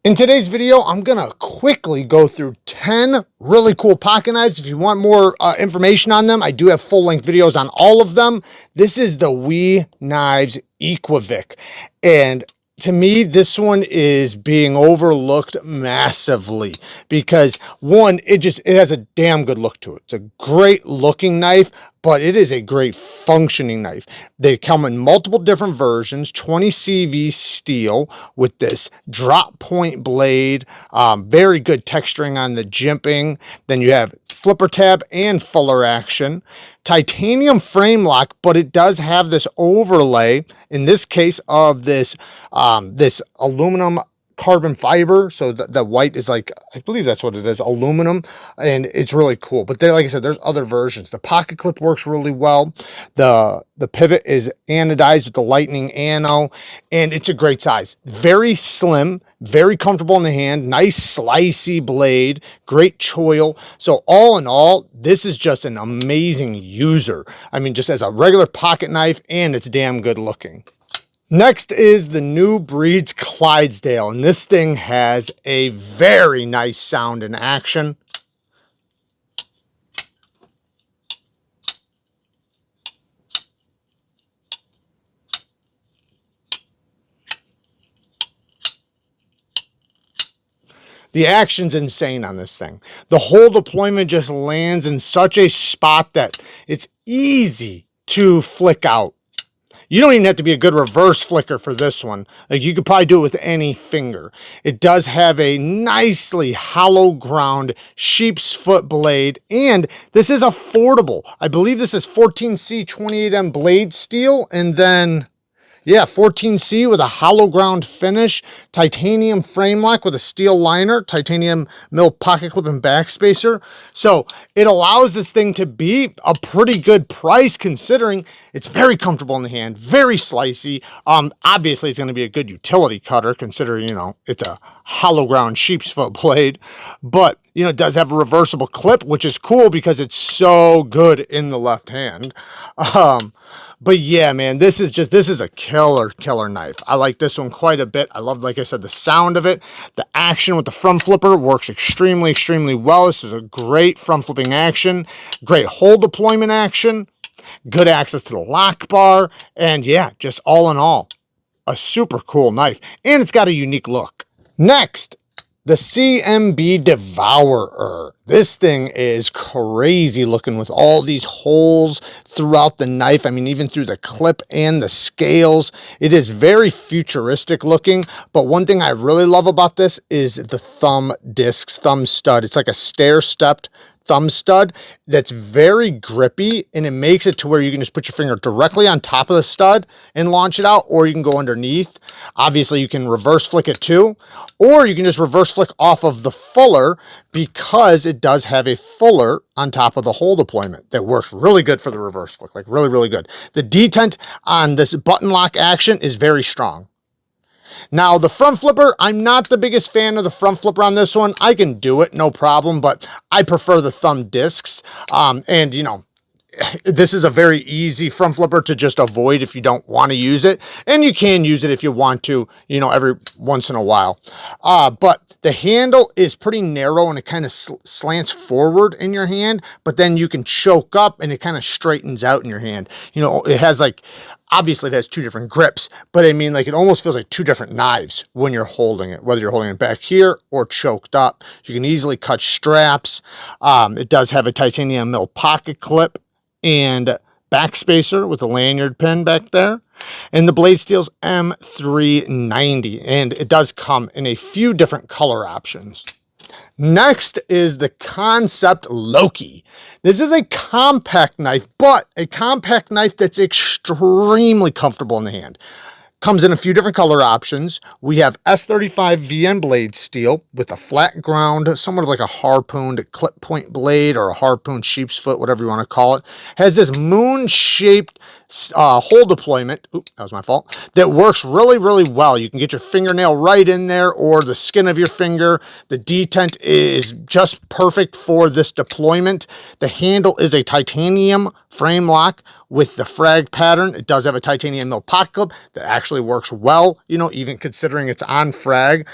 In today's video, I'm going to quickly go through 10 really cool pocket knives. If you want more information on them, I do have full-length videos on all of them. This is the EWIN Knives Equivic. And to me, this one is being overlooked massively because one, it has a damn good look to it. It's a great looking knife, but it is a great functioning knife. They come in multiple different versions, 20 CV steel with this drop point blade, very good texturing on the jimping. Then you have flipper tab and fuller action, titanium frame lock, but it does have this overlay, in this case of this this aluminum carbon fiber. So the white is like, I believe that's what it is, aluminum, and it's really cool. But there, like I said, there's other versions. The pocket clip works really well. The pivot is anodized with the lightning ano, and it's a great size. Very slim, very comfortable in the hand, nice slicey blade, great choil. So all in all, this is just an amazing user. I mean, just as a regular pocket knife, and it's damn good looking. Next is the new breed's Clydesdale, and this thing has a very nice sound and action. The action's insane on this thing. The whole deployment just lands in such a spot that it's easy to flick out. You don't even have to be a good reverse flicker for this one. Like, you could probably do it with any finger. It does have a nicely hollow ground sheep's foot blade, and this is affordable. I believe this is 14C 28M blade steel, and then, yeah, 14C with a hollow ground finish, titanium frame lock with a steel liner, titanium mill pocket clip and backspacer. So it allows this thing to be a pretty good price, considering it's very comfortable in the hand, very slicey. Obviously it's going to be a good utility cutter, considering, you know, it's a hollow ground sheep's foot blade, but, you know, it does have a reversible clip, which is cool because it's so good in the left hand. But yeah, man, this is a killer knife. I like this one quite a bit. I love, like I said, the sound of it. The action with the front flipper works extremely well. This is a great front flipping action, great hole deployment action, good access to the lock bar, and yeah, just all in all, a super cool knife. And it's got a unique look. Next, the CMB Devourer. This thing is crazy looking with all these holes throughout the knife. I mean, even through the clip and the scales. It is very futuristic looking, but one thing I really love about this is the thumb discs, thumb stud. It's like a stair-stepped thumb stud that's very grippy, and it makes it to where you can just put your finger directly on top of the stud and launch it out, or you can go underneath. Obviously you can reverse flick it too, or you can just reverse flick off of the fuller, because it does have a fuller on top of the hole deployment that works really good for the reverse flick, like really good. The detent on this button lock action is very strong. Now, the front flipper, I'm not the biggest fan of the front flipper on this one. I can do it, no problem, but I prefer the thumb discs. And, you know, this is a very easy front flipper to just avoid if you don't want to use it. And you can use it if you want to, you know, every once in a while. But the handle is pretty narrow, and it kind of slants forward in your hand, but then you can choke up and it kind of straightens out in your hand. You know, it has like, obviously it has two different grips, but I mean, like, it almost feels like two different knives when you're holding it, whether you're holding it back here or choked up. So you can easily cut straps. It does have a titanium mill pocket clip and backspacer with a lanyard pin back there. And the blade steel's M390, and it does come in a few different color options. Next is the Concept Loki. This is a compact knife, but a compact knife that's extremely comfortable in the hand. Comes in a few different color options. We have S35 VN blade steel with a flat ground, somewhat of like a harpooned clip point blade or a harpooned sheep's foot, whatever you want to call it. Has this moon-shaped hole deployment, oops, that was my fault, that works really well. You can get your fingernail right in there or the skin of your finger. The detent is just perfect for this deployment. The handle is a titanium frame lock with the frag pattern. It does have a titanium mill pocket clip that actually works well, you know, even considering it's on frag.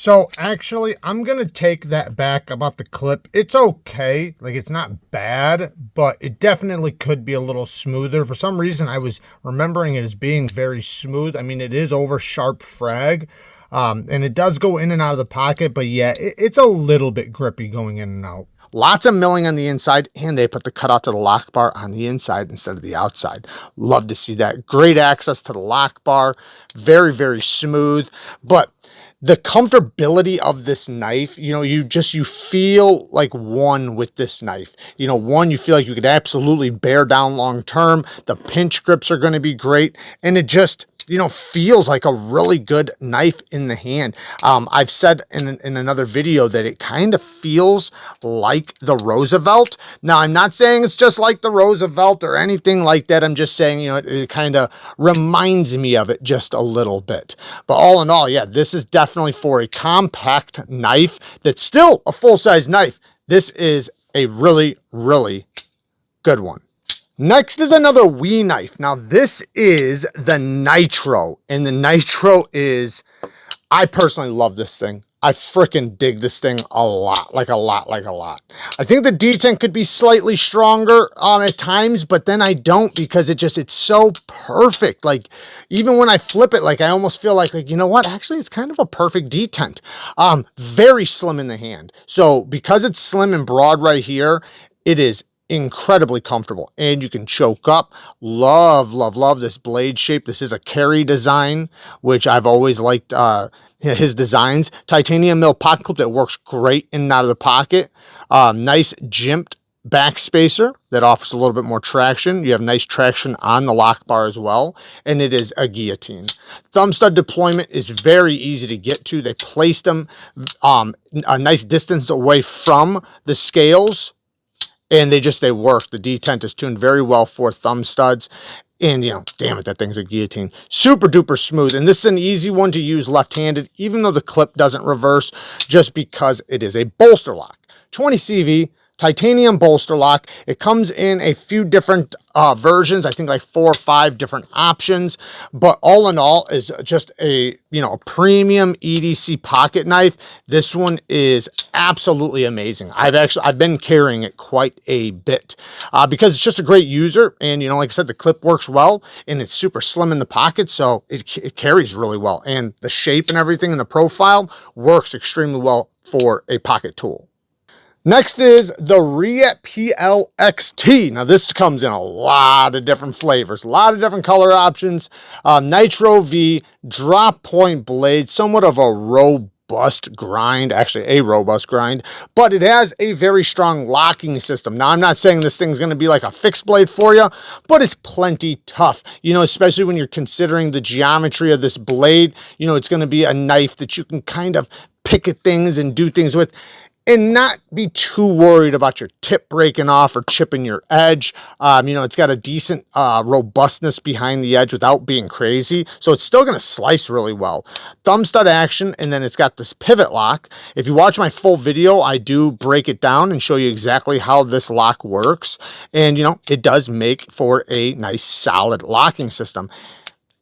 So actually, I'm going to take that back about the clip. It's okay. Like, it's not bad, but it definitely could be a little smoother. For some reason, I was remembering it as being very smooth. I mean, it is over sharp frag, and it does go in and out of the pocket, but yeah, it's a little bit grippy going in and out. Lots of milling on the inside, and they put the cutout to the lock bar on the inside instead of the outside. Love to see that. Great access to the lock bar. Very, very smooth, but the comfortability of this knife, you know, you feel like one with this knife. You know, one, you feel like you could absolutely bear down long term. The pinch grips are going to be great, and it just, you know, feels like a really good knife in the hand. I've said in another video that it kind of feels like the Roosevelt. Now, I'm not saying it's just like the Roosevelt or anything like that. I'm just saying, you know, it kind of reminds me of it just a little bit. But all in all, yeah, this is definitely for a compact knife that's still a full-size knife. This is a really, really good one. Next is another WE knife. Now this is the Nitro, and the Nitro is, I personally love this thing. I freaking dig this thing a lot, like a lot. I think the detent could be slightly stronger at times, but then I don't, because it's so perfect. Like, even when I flip it, like, I almost feel like, you know what, actually it's kind of a perfect detent. Very slim in the hand. So because it's slim and broad right here, it is incredibly comfortable, and you can choke up. Love this blade shape. This is a carry design, which I've always liked his designs. Titanium mill pocket clip that works great in and out of the pocket. Nice jimped back spacer that offers a little bit more traction. You have nice traction on the lock bar as well, and it is a guillotine. Thumb stud deployment is very easy to get to. They placed them a nice distance away from the scales, and they work. The detent is tuned very well for thumb studs. And, you know, damn it, that thing's a guillotine. Super duper smooth. And this is an easy one to use left-handed, even though the clip doesn't reverse, just because it is a bolster lock. 20 CV, titanium bolster lock. It comes in a few different versions, I think like 4 or 5 different options, but all in all is just a, you know, a premium EDC pocket knife. This one is absolutely amazing. I've been carrying it quite a bit because it's just a great user, and, you know, like I said, the clip works well, and it's super slim in the pocket, so it carries really well, and the shape and everything in the profile works extremely well for a pocket tool. Next is the Riet PLXT. Now this comes in a lot of different flavors, a lot of different color options. Nitro V, drop point blade, somewhat of a robust grind, actually a robust grind, but it has a very strong locking system. Now, I'm not saying this thing's going to be like a fixed blade for you, but it's plenty tough, you know, especially when you're considering the geometry of this blade. You know, it's going to be a knife that you can kind of pick at things and do things with, and not be too worried about your tip breaking off or chipping your edge. You know, it's got a decent robustness behind the edge without being crazy, so it's still going to slice really well. Thumb stud action, and then it's got this pivot lock. If you watch my full video, I do break it down and show you exactly how this lock works, and, you know, it does make for a nice solid locking system.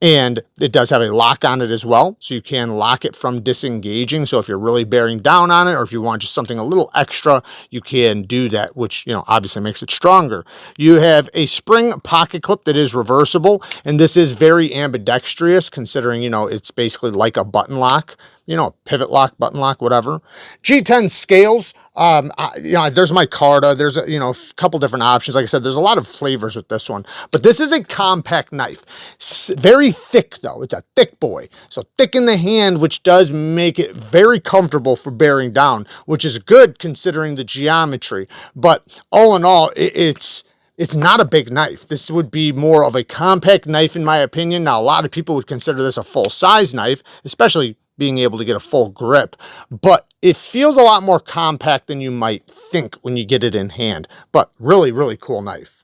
And it does have a lock on it as well, so you can lock it from disengaging. So if you're really bearing down on it, or if you want just something a little extra, you can do that, which, you know, obviously makes it stronger. You have a spring pocket clip that is reversible, and this is very ambidextrous, considering, you know, it's basically like a button lock, you know, pivot lock, button lock, whatever. G10 scales. You know, there's micarta. There's a, you know, a couple different options. Like I said, there's a lot of flavors with this one, but this is a compact knife. Very thick though. It's a thick boy. So thick in the hand, which does make it very comfortable for bearing down, which is good considering the geometry. But all in all, it's not a big knife. This would be more of a compact knife in my opinion. Now, a lot of people would consider this a full-size knife, especially being able to get a full grip, but it feels a lot more compact than you might think when you get it in hand. But really, really cool knife.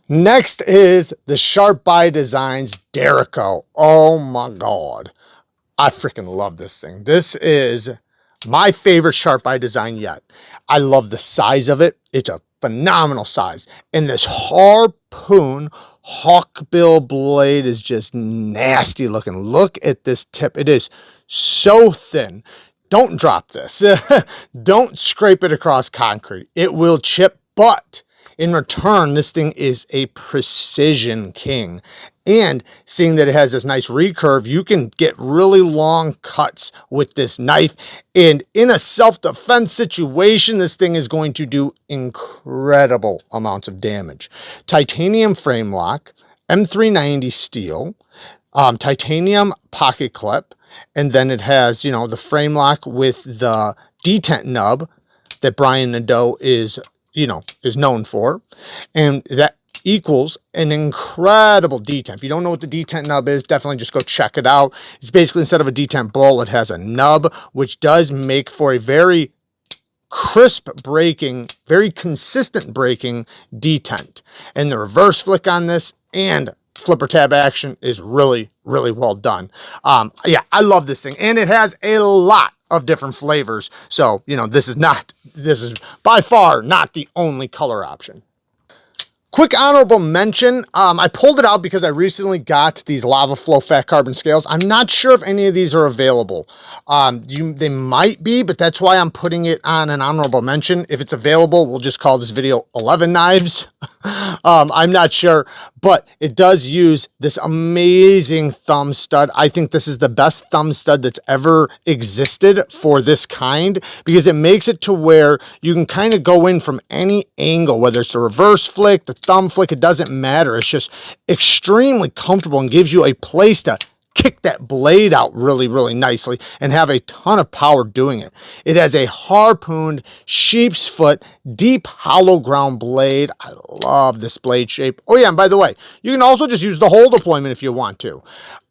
Next is the Sharp by Designs Derico. Oh my God. I freaking love this thing. This is my favorite Sharp by design yet. I love the size of it. It's a phenomenal size. And this harpoon hawkbill blade is just nasty looking. Look at this tip. It is so thin. Don't drop this. Don't scrape it across concrete. It will chip, but in return, this thing is a precision king. And seeing that it has this nice recurve, you can get really long cuts with this knife. And in a self-defense situation, this thing is going to do incredible amounts of damage. Titanium frame lock, M390 steel, titanium pocket clip, and then it has, you know, the frame lock with the detent nub that Brian Nadeau is, you know, is known for. And that equals an incredible detent. If you don't know what the detent nub is, definitely just go check it out. It's basically, instead of a detent bowl, it has a nub, which does make for a very crisp breaking, very consistent breaking detent. And the reverse flick on this and flipper tab action is really, really well done. Yeah, I love this thing. And it has a lot of different flavors. So, you know, this is by far not the only color option. Quick honorable mention, I pulled it out because I recently got these lava flow fat carbon scales. I'm not sure if any of these are available. They might be, but that's why I'm putting it on an honorable mention. If it's available, we'll just call this video 11 knives. I'm not sure, but it does use this amazing thumb stud. I think this is the best thumb stud that's ever existed for this kind, because it makes it to where you can kind of go in from any angle, whether it's the reverse flick, the thumb flick, it doesn't matter. It's just extremely comfortable and gives you a place to kick that blade out really, really nicely and have a ton of power doing it. It has a harpooned sheep's foot, deep hollow ground blade. I love this blade shape. Oh yeah, and by the way, you can also just use the hole deployment if you want to.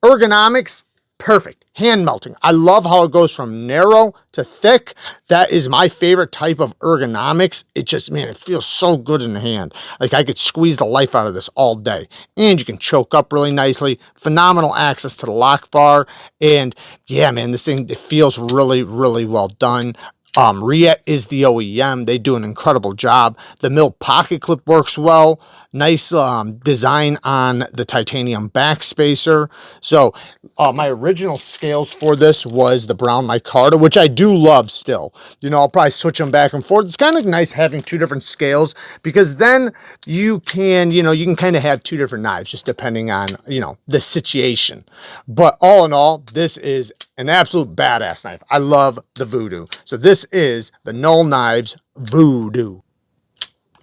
Ergonomics, perfect. Hand melting. I love how it goes from narrow to thick. That is my favorite type of ergonomics. It just, man, it feels so good in the hand. Like I could squeeze the life out of this all day. And you can choke up really nicely. Phenomenal access to the lock bar. And yeah, man, this thing, it feels really, really well done. Riet is the OEM. They do an incredible job. The mill pocket clip works well. Nice design on the titanium backspacer. So my original scales for this was the brown micarta, which I do love still. You know, I'll probably switch them back and forth. It's kind of nice having two different scales, because then you can, you know, you can kind of have two different knives just depending on, you know, the situation. But all in all, this is an absolute badass knife. I love the Voodoo. So this is the Null Knives Voodoo.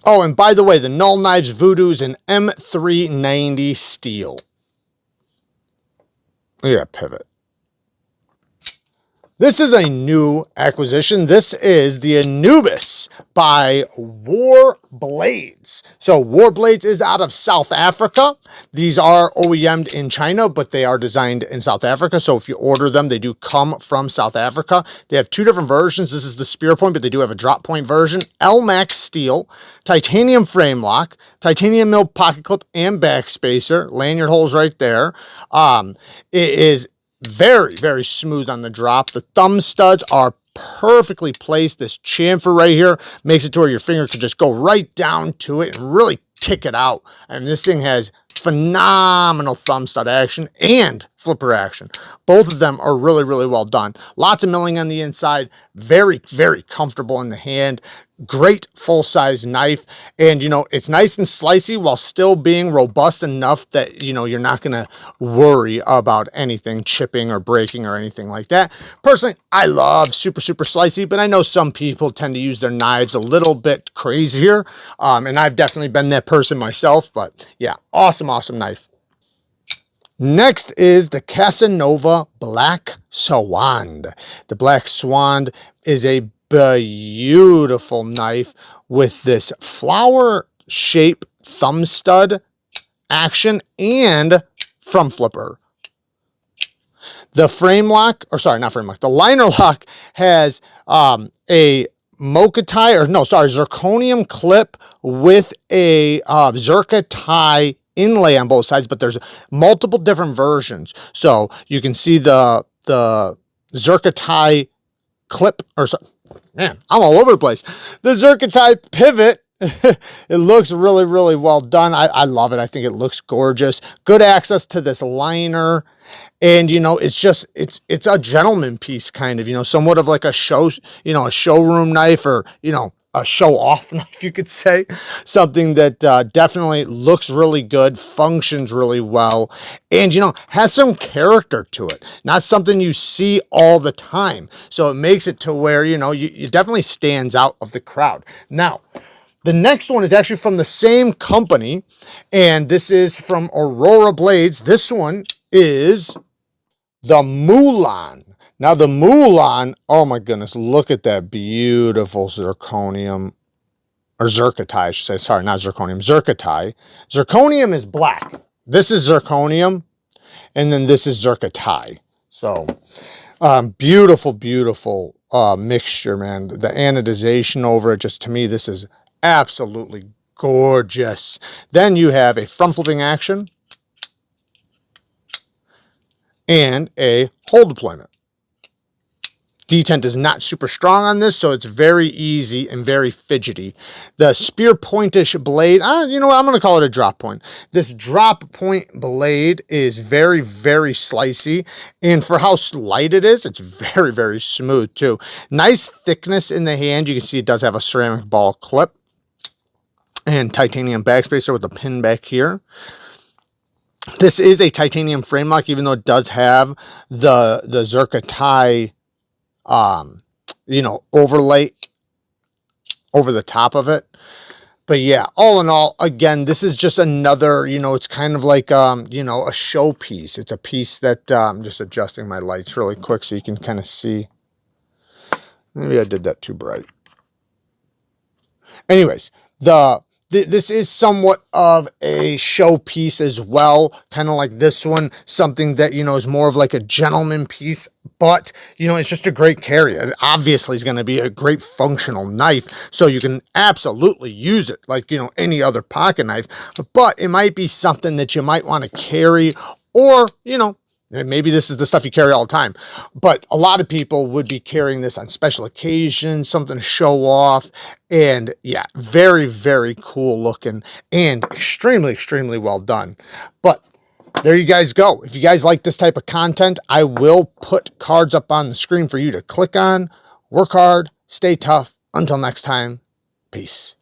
Oh, and by the way, the Null Knives Voodoo is an M390 steel. Look at that pivot. This is a new acquisition. This is the ANUBIS by War Blades. So War Blades is out of South Africa. These are OEM'd in China, but they are designed in South Africa. So if you order them, they do come from South Africa. They have two different versions. This is the spear point, but they do have a drop point version. LMAX steel, titanium frame lock, titanium mill pocket clip and backspacer, lanyard holes right there. It is very, very smooth on the drop. The thumb studs are perfectly placed. This chamfer right here makes it to where your finger can just go right down to it and really kick it out. And this thing has phenomenal thumb stud action and flipper action. Both of them are really, really well done. Lots of milling on the inside. Very, very comfortable in the hand. Great full-size knife. And, you know, it's nice and slicey while still being robust enough that, you know, you're not going to worry about anything chipping or breaking or anything like that. Personally, I love super, super slicey, but I know some people tend to use their knives a little bit crazier. And I've definitely been that person myself, but yeah, awesome, awesome knife. Next is the Casanova Black Swan. The Black Swan is a beautiful knife with this flower shape thumb stud action and from flipper. The frame lock, or sorry, not frame lock, the liner lock has a zirconium clip with a Zirca tie inlay on both sides, but there's multiple different versions. So you can see the Zirca tie clip, or so, man, I'm all over the place. The Zirca tie pivot It looks really, really well done. I love it. I think it looks gorgeous. Good access to this liner. And, you know, it's just, it's a gentleman piece kind of, you know, somewhat of like a show, you know, a showroom knife, or, you know, a show off knife, you could say. Something that definitely looks really good, functions really well, and, you know, has some character to it. Not something you see all the time. So it makes it to where, you know, you definitely stands out of the crowd. Now, the next one is actually from the same company, and this is from Aurora Blades. This one is the Mulan. Now the Mulan, oh my goodness, look at that beautiful zirconium, or zircotite, I should say. Sorry, not zirconium, zircotite. Zirconium is black. This is zirconium, and then this is zircotite. So, beautiful, beautiful mixture, man. The anodization over it, just to me, this is absolutely gorgeous. Then you have a front flipping action and a hole deployment. Detent is not super strong on this, so it's very easy and very fidgety. The spear pointish blade, you know what, I'm going to call it a drop point. This drop point blade is very, very slicey, and for how light it is, it's very, very smooth too. Nice thickness in the hand. You can see it does have a ceramic ball clip and titanium backspacer with a pin back here. This is a titanium frame lock, even though it does have the zircotite you know, overlay over the top of it. But yeah, all in all, again, this is just another, you know, it's kind of like, you know, a show piece. It's a piece that, I'm just adjusting my lights really quick so you can kind of see. Maybe I did that too bright. Anyways, this is somewhat of a show piece as well, kind of like this one, something that, you know, is more of like a gentleman piece, but, you know, it's just a great carry. It obviously is going to be a great functional knife, so you can absolutely use it like, you know, any other pocket knife, but it might be something that you might want to carry, or, you know, maybe this is the stuff you carry all the time, but a lot of people would be carrying this on special occasions, something to show off. And yeah, very, very cool looking and extremely, extremely well done. But there you guys go. If you guys like this type of content, I will put cards up on the screen for you to click on. Work hard, stay tough. Until next time, peace.